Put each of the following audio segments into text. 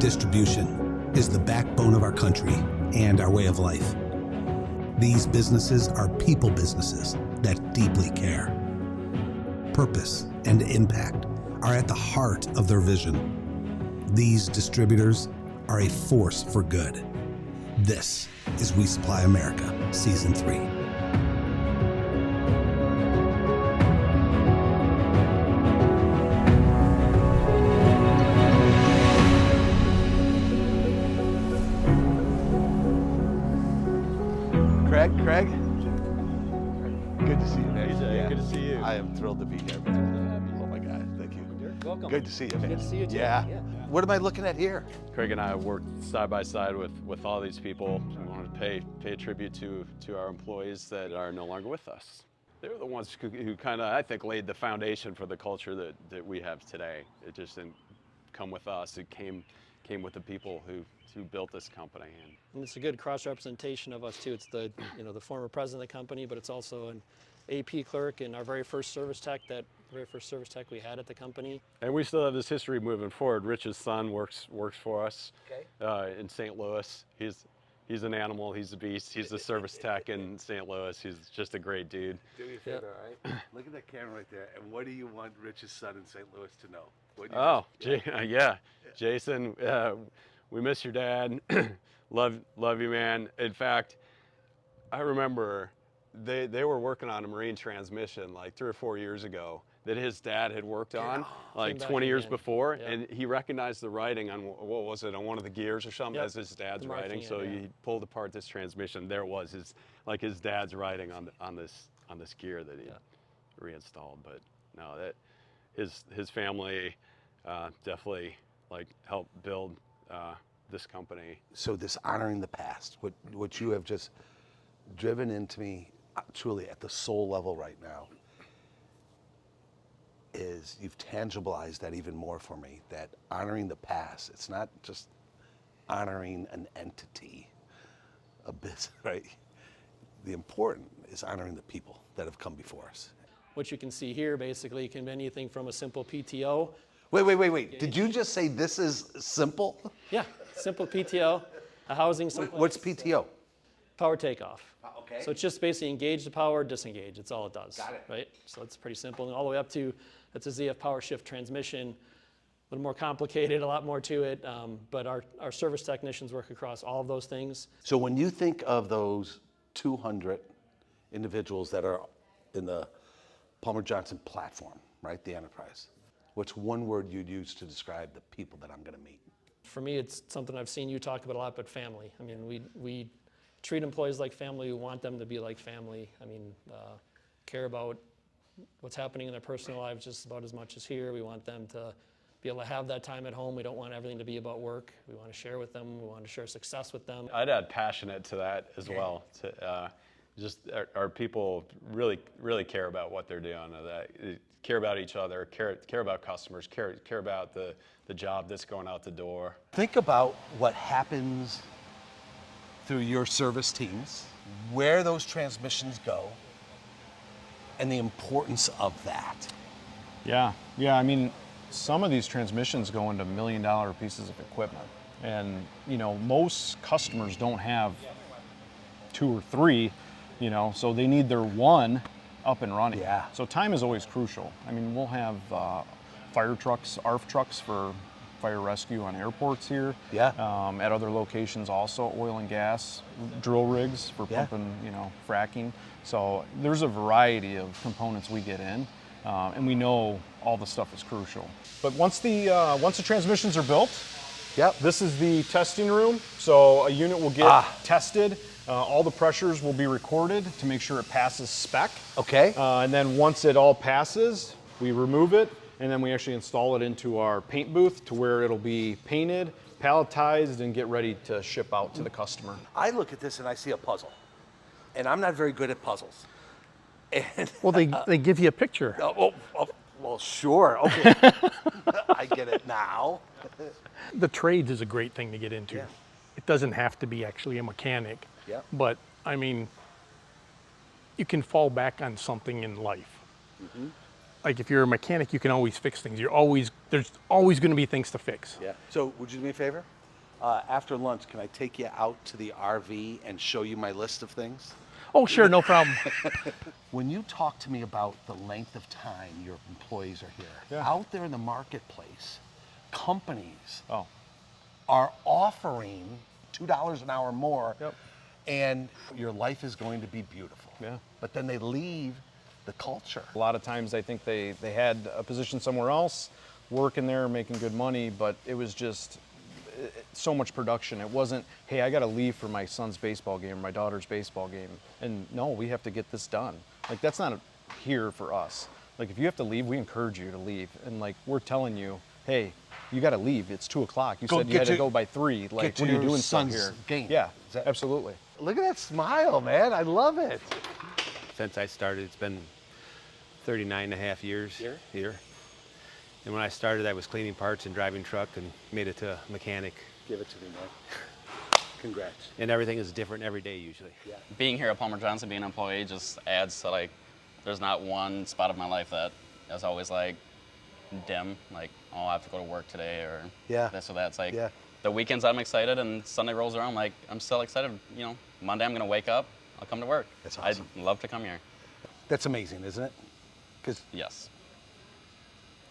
Distribution is the backbone of our country and our way of life. These businesses are people businesses that deeply care. Purpose and impact are at the heart of their vision. These distributors are a force for good. This is We Supply America, Season 3. Craig? Good to see you, man. AJ, good to see you. I am thrilled to be here, man. Oh my God, thank you. You're welcome. Good to see you, man. Good to see you too. Yeah. What am I looking at here? Craig and I have worked side by side with all these people. We wanted to pay a tribute to our employees that are no longer with us. They were the ones who kind of, I think, laid the foundation for the culture that we have today. It just didn't come with us. It came with the people who built this company. And it's a good cross-representation of us too. It's the former president of the company, but it's also an AP clerk and our very first service tech we had at the company. And we still have this history moving forward. Rich's son works for us in St. Louis. He's an animal. He's a beast. He's the service tech in St. Louis. He's just a great dude. Do me a favor, all right? Look at that camera right there. And what do you want Rich's son in St. Louis to know? Oh, yeah. Jason, we miss your dad. love you, man. In fact, I remember they were working on a marine transmission like 3 or 4 years ago that his dad had worked on like 20 years before, and he recognized the writing on, what was it, on one of the gears or something as his dad's writing. So he pulled apart this transmission. There it was, his dad's writing on this gear that he reinstalled. But no, that his family definitely helped build this company. So this honoring the past, what you have just driven into me truly at the soul level right now, is you've tangibilized that even more for me, that honoring the past, it's not just honoring an entity, a business, right? The important is honoring the people that have come before us. What you can see here basically can be anything from a simple PTO. Wait. Did you just say this is simple? Yeah, simple PTO, a housing someplace. What's PTO? Power takeoff. Okay. So it's just basically engage the power, disengage. That's all it does. Got it. Right? So it's pretty simple. And all the way up to, that's a ZF power shift transmission. A little more complicated, a lot more to it. But our service technicians work across all of those things. So when you think of those 200 individuals that are in the Palmer Johnson platform, right, the enterprise, what's one word you'd use to describe the people that I'm going to meet? For me, it's something I've seen you talk about a lot, but family. I mean, we treat employees like family. We want them to be like family. I mean, care about what's happening in their personal lives just about as much as here. We want them to be able to have that time at home. We don't want everything to be about work. We want to share with them. We want to share success with them. I'd add passionate to that as well. Just our people really care about what they're doing. Care about each other. Care about customers. Care about the job that's going out the door. Think about what happens through your service teams, where those transmissions go, and the importance of that. Yeah. I mean, some of these transmissions go into $1 million pieces of equipment. And, most customers don't have 2 or 3, so they need their one up and running. Yeah. So time is always crucial. I mean, we'll have fire trucks, ARF trucks for fire rescue on airports here. Yeah. At other locations also, oil and gas, drill rigs for pumping, fracking. So there's a variety of components we get in, and we know all the stuff is crucial. But once the transmissions are built, this is the testing room. So a unit will get tested. All the pressures will be recorded to make sure it passes spec. Okay. And then once it all passes, we remove it, and then we actually install it into our paint booth to where it'll be painted, palletized, and get ready to ship out to the customer. I look at this and I see a puzzle, and I'm not very good at puzzles. And well, they give you a picture. Well, sure. Okay. I get it now. The trades is a great thing to get into. Yeah. It doesn't have to be actually a mechanic. Yeah. But I mean, you can fall back on something in life. Mm-hmm. Like if you're a mechanic, you can always fix things. There's always going to be things to fix. Yeah. So would you do me a favor? After lunch, can I take you out to the RV and show you my list of things? Oh, sure, no problem. When you talk to me about the length of time your employees are here, Yeah. out there in the marketplace, companies Oh, are offering $2 an hour more, Yep. and your life is going to be beautiful. Yeah. But then they leave the culture. a lot of times I think they had a position somewhere else, working there, making good money, but it was just so much production. It wasn't, hey, I got to leave for my son's baseball game or my daughter's baseball game. And no, we have to get this done. Like, that's not here for us. Like, if you have to leave, we encourage you to leave. And like, we're telling you, hey, you got to leave. It's 2 o'clock. You Go said you get had to your- go by 3. Like, get to what are you your doing still son's here? game. Yeah, Is that- absolutely. Look at that smile, man. I love it. Since I started, it's been 39 and a half years here. And when I started, I was cleaning parts and driving truck and made it to a mechanic. Give it to me, man. Congrats. And everything is different every day usually. Being here at Palmer Johnson, being an employee, just adds to, like, there's not one spot of my life that is always like dim, like, oh, I have to go to work today or Yeah. this or that. It's like Yeah. the weekends I'm excited and Sunday rolls around, like, I'm still excited. You know, Monday I'm gonna wake up, I'll come to work. That's awesome. I'd love to come here. That's amazing, isn't it? 'Cause Yes.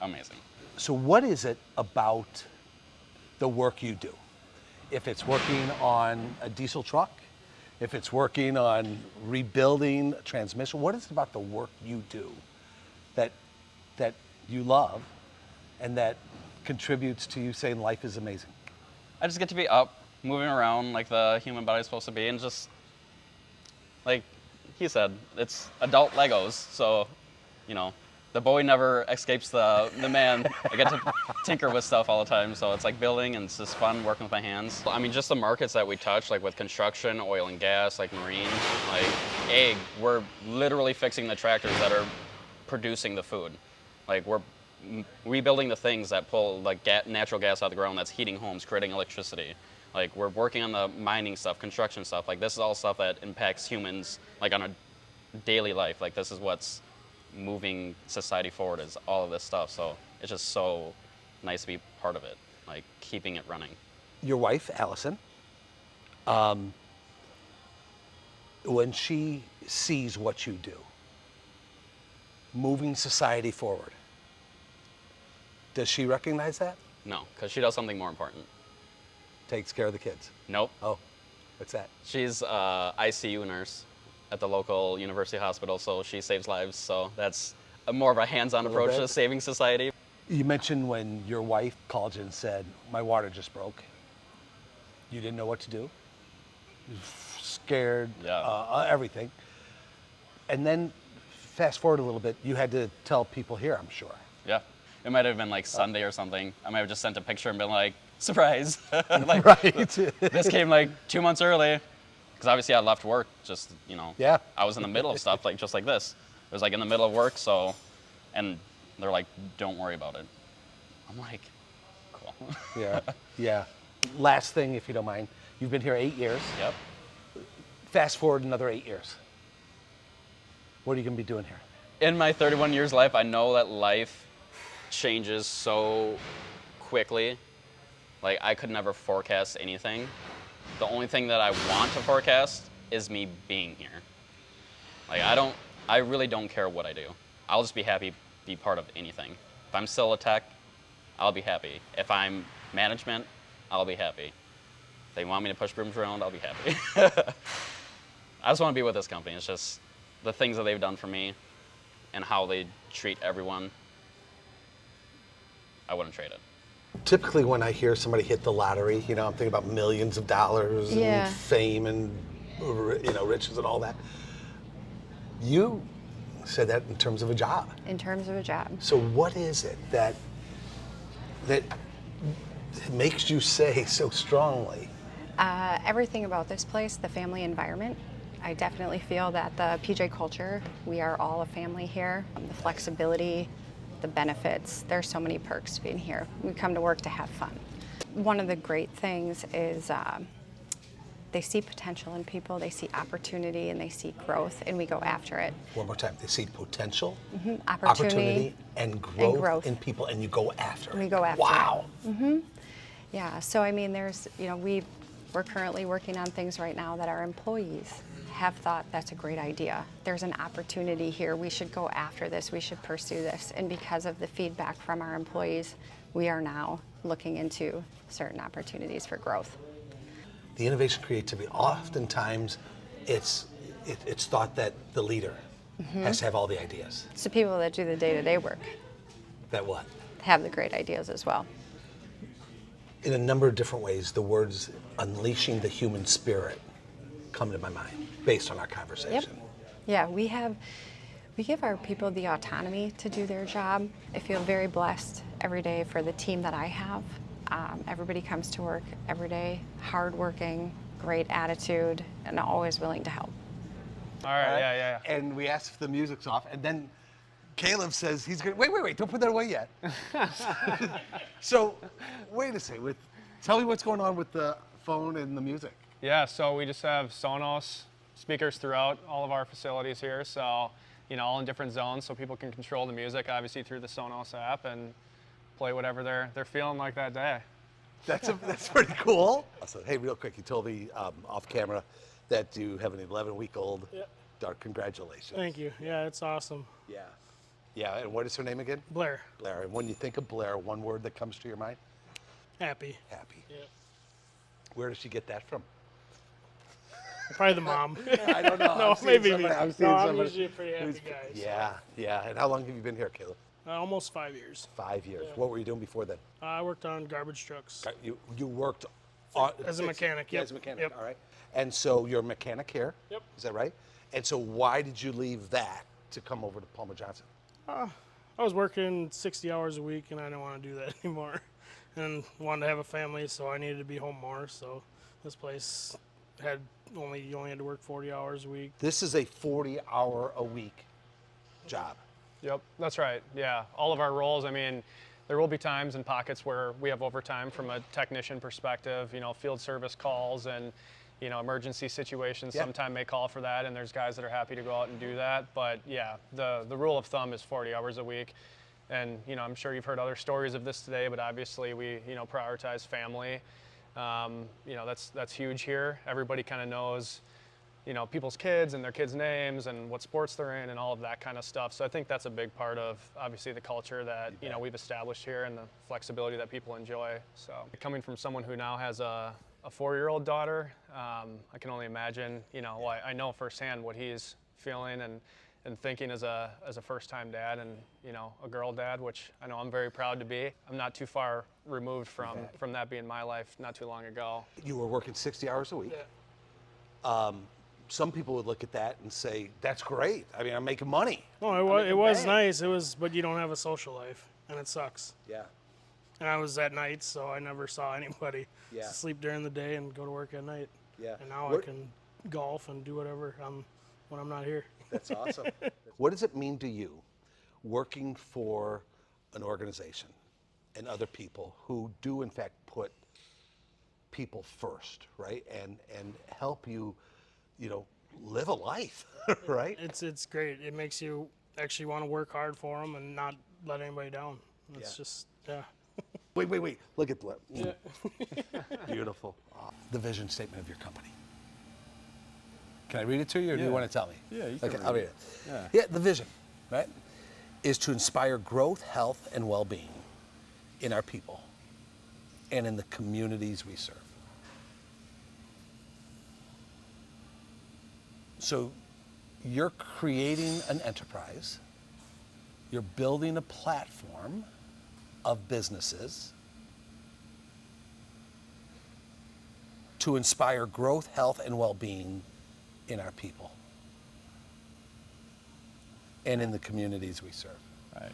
Amazing. so what is it about the work you do? If it's working on a diesel truck, if it's working on rebuilding a transmission, what is it about the work you do that you love and that contributes to you saying life is amazing? I just get to be up, moving around like the human body's supposed to be, and just, like he said, it's adult Legos, so, you know, the boy never escapes the man. I get to tinker with stuff all the time, so it's like building and it's just fun working with my hands. I mean, just the markets that we touch, like with construction, oil and gas, like marine, like ag, we're literally fixing the tractors that are producing the food. Like, we're rebuilding the things that pull like natural gas out of the ground that's heating homes, creating electricity. Like, we're working on the mining stuff, construction stuff. Like, this is all stuff that impacts humans, like, on a daily life. Like, this is what's moving society forward, is all of this stuff. So it's just so nice to be part of it, like keeping it running. Your wife, Allison, when she sees what you do, moving society forward, does she recognize that? No, because she does something more important. Takes care of the kids. Nope. Oh, what's that? She's ICU nurse at the local university hospital, so she saves lives. So that's more of a hands-on Little approach bit. to saving society. You mentioned when your wife called you and said, my water just broke. You didn't know what to do. You were scared, Yeah. everything. And then fast forward a little bit, you had to tell people here, I'm sure. Yeah. It might have been like Sunday or something. I might have just sent a picture and been like, surprise. Like, Right. this came like 2 months early. Because obviously I left work, just, you know. Yeah. I was in the middle of stuff, like just like this. It was like in the middle of work, so, and they're like, don't worry about it. I'm like, cool. Yeah, yeah. Last thing, if you don't mind, you've been here 8 years. Yep. Fast forward another 8 years. What are you gonna be doing here? In my 31 years life, I know that life changes so quickly. Like, I could never forecast anything. The only thing that I want to forecast is me being here. Like, I really don't care what I do. I'll just be happy to be part of anything. If I'm still a tech, I'll be happy. If I'm management, I'll be happy. If they want me to push brooms around, I'll be happy. I just want to be with this company. It's just the things that they've done for me and how they treat everyone. I wouldn't trade it. Typically when I hear somebody hit the lottery, you know, I'm thinking about millions of dollars Yeah. and fame and, you know, riches and all that. You said that in terms of a job. In terms of a job. So what is it that makes you say so strongly? Everything about this place, the family environment. I definitely feel that the PJ culture, we are all a family here. The flexibility, the benefits, there's so many perks to being here. We come to work to have fun. One of the great things is they see potential in people, they see opportunity, and they see growth, and we go after it. One more time, they see potential, Opportunity and growth growth. in people, and you go after it. We go after it. Wow. Yeah, so I mean, there's, we're currently working on things right now that our employees have thought that's a great idea. There's an opportunity here. We should go after this. We should pursue this. And because of the feedback from our employees, we are now looking into certain opportunities for growth. The innovation creativity, oftentimes it's thought that the leader has to have all the ideas. It's the people that do the day-to-day work That what? have the great ideas as well. In a number of different ways, the words unleashing the human spirit come to my mind based on our conversation. Yeah, we give our people the autonomy to do their job. I feel very blessed every day for the team that I have. Everybody comes to work every day, hardworking, great attitude, and always willing to help. All right, yeah. And we asked if the music's off, and then Caleb says he's going to, wait, don't put that away yet. So, wait a second, tell me what's going on with the phone and the music. Yeah, so we just have Sonos speakers throughout all of our facilities here, so, all in different zones, so people can control the music, obviously, through the Sonos app and play whatever they're feeling like that day. That's pretty cool. So, hey, real quick, you told me off camera that you have an 11-week-old. Yep. Dark, congratulations. Thank you. Yeah, it's awesome. Yeah, and what is her name again? Blair. Blair. And when you think of Blair, one word that comes to your mind? Happy. Happy. Yeah. Where does she get that from? Probably the mom. I don't know. No, maybe me. I'm I'm usually a pretty happy guy. Yeah. And how long have you been here, Caleb? Almost 5 years. 5 years. Yeah. What were you doing before then? I worked on garbage trucks. You worked on, As a mechanic, Yeah, yep. as a mechanic. Yep. All right. And so you're a mechanic here. Yep. Is that right? And so why did you leave that to come over to Palmer Johnson? I was working 60 hours a week, and I didn't want to do that anymore. And wanted to have a family, so I needed to be home more. So this place you only had to work 40 hours a week. This is a 40-hour-a-week job. Yep, that's right. Yeah, all of our roles, I mean, there will be times and pockets where we have overtime from a technician perspective, field service calls and, emergency situations sometime may call for that, and there's guys that are happy to go out and do that. But yeah, the rule of thumb is 40 hours a week. And, I'm sure you've heard other stories of this today, but obviously we, prioritize family. That's huge here. Everybody kind of knows, people's kids and their kids' names and what sports they're in and all of that kind of stuff. So I think that's a big part of, obviously, the culture that, we've established here and the flexibility that people enjoy. So coming from someone who now has a 4-year-old daughter, I can only imagine, I know firsthand what he's feeling and thinking as a first-time dad and, a girl dad, which I know I'm very proud to be. I'm not too far removed from that being my life not too long ago. You were working 60 hours a week. Yeah. Some people would look at that and say, that's great. I mean, I'm making money. No, it was nice. But you don't have a social life, and it sucks. Yeah. And I was at night, so I never saw anybody. Yeah. Sleep during the day and go to work at night. Yeah. And now I can golf and do whatever when I'm not here. That's awesome. What does it mean to you working for an organization and other people who do in fact put people first, right? And help you, live a life, right? It's great. It makes you actually want to work hard for them and not let anybody down. It's just, yeah. Wait. Look at that. Yeah. Beautiful. The vision statement of your company. Can I read it to you, or do you want to tell me? Yeah, you can Okay, read I'll read it. it. Yeah, the vision, right, is to inspire growth, health, and well-being in our people and in the communities we serve. So you're creating an enterprise, you're building a platform of businesses to inspire growth, health, and well-being in our people and in the communities we serve. Right.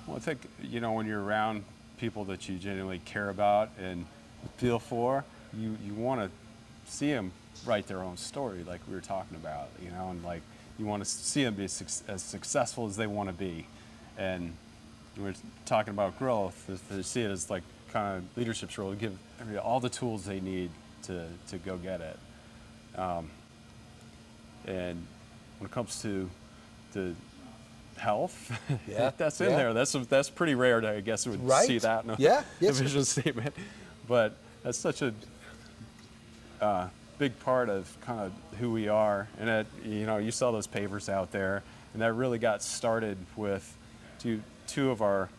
Well, I think, when you're around people that you genuinely care about and feel for, you want to see them write their own story, like we were talking about, and like you want to see them be as successful as they want to be. And we're talking about growth, they see it as like kind of leadership's role to give all the tools they need to go get it. And when it comes to the health, Yeah, that's in there. That's pretty rare to, I guess, would Right. see that in a Yeah, yes. vision statement. but that's such a big part of kind of who we are. And that, you know, you saw those pavers out there, and that really got started with two of our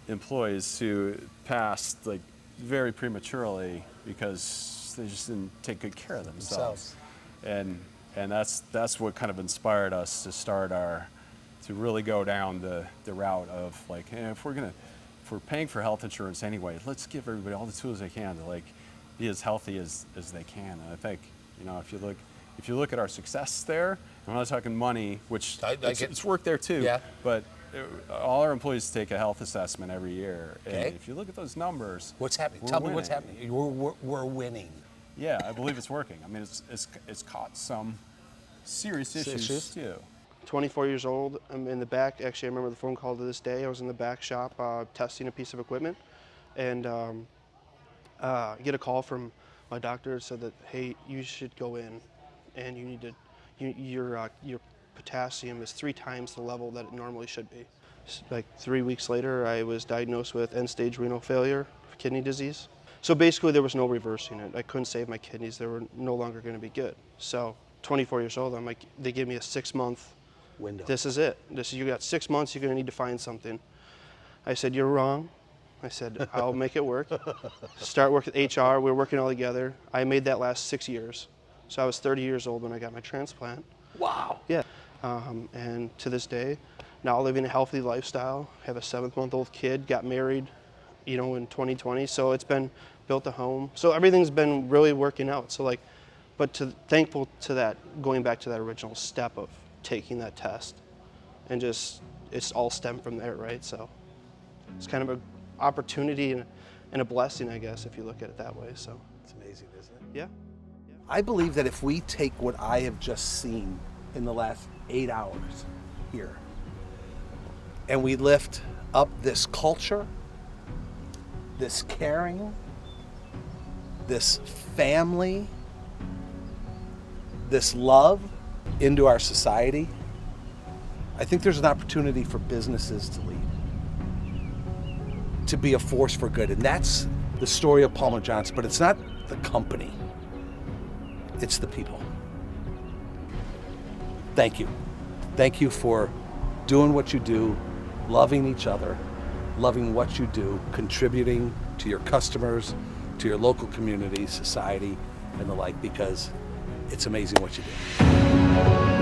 employees who passed like very prematurely because they just didn't take good care of themselves. And that's what kind of inspired us to start to really go down the route of like, hey, if we're paying for health insurance anyway, let's give everybody all the tools they can to like be as healthy as they can. And I think, you know, if you look at our success there, I'm not talking money, which it's work there too, but all our employees take a health assessment every year. And if you look at those numbers, what's happening? Tell me what's happening. We're winning. Yeah, I believe it's working. I mean, it's caught some serious issues too. 24 years old. I'm in the back. Actually, I remember the phone call to this day. I was in the back shop testing a piece of equipment, and get a call from my doctor. Said that, hey, you should go in, and you need to, your potassium is 3 times the level that it normally should be. Like 3 weeks later, I was diagnosed with end-stage renal failure, kidney disease. So basically, there was no reversing it. I couldn't save my kidneys. They were no longer going to be good. So 24 years old, I'm like, they gave me a 6-month window. This is it. You got 6 months. You're going to need to find something. I said, you're wrong. I said, I'll make it work. Start working with HR. We were working all together. I made that last 6 years. So I was 30 years old when I got my transplant. Wow. Yeah. And to this day, now living a healthy lifestyle, have a 7-month-old kid, got married, you know, in 2020. So it's been built a home. So everything's been really working out. So like, but thankful to that, going back to that original step of taking that test, and just it's all stemmed from there, right? So it's kind of an opportunity and a blessing, I guess, if you look at it that way. So it's amazing, isn't it? Yeah. I believe that if we take what I have just seen in the last 8 hours here, and we lift up this culture, this caring, this family, this love into our society, I think there's an opportunity for businesses to lead, to be a force for good. And that's the story of Palmer Johnson, but it's not the company, it's the people. Thank you. Thank you for doing what you do, loving each other, loving what you do, contributing to your customers, to your local community, society, and the like, because it's amazing what you do.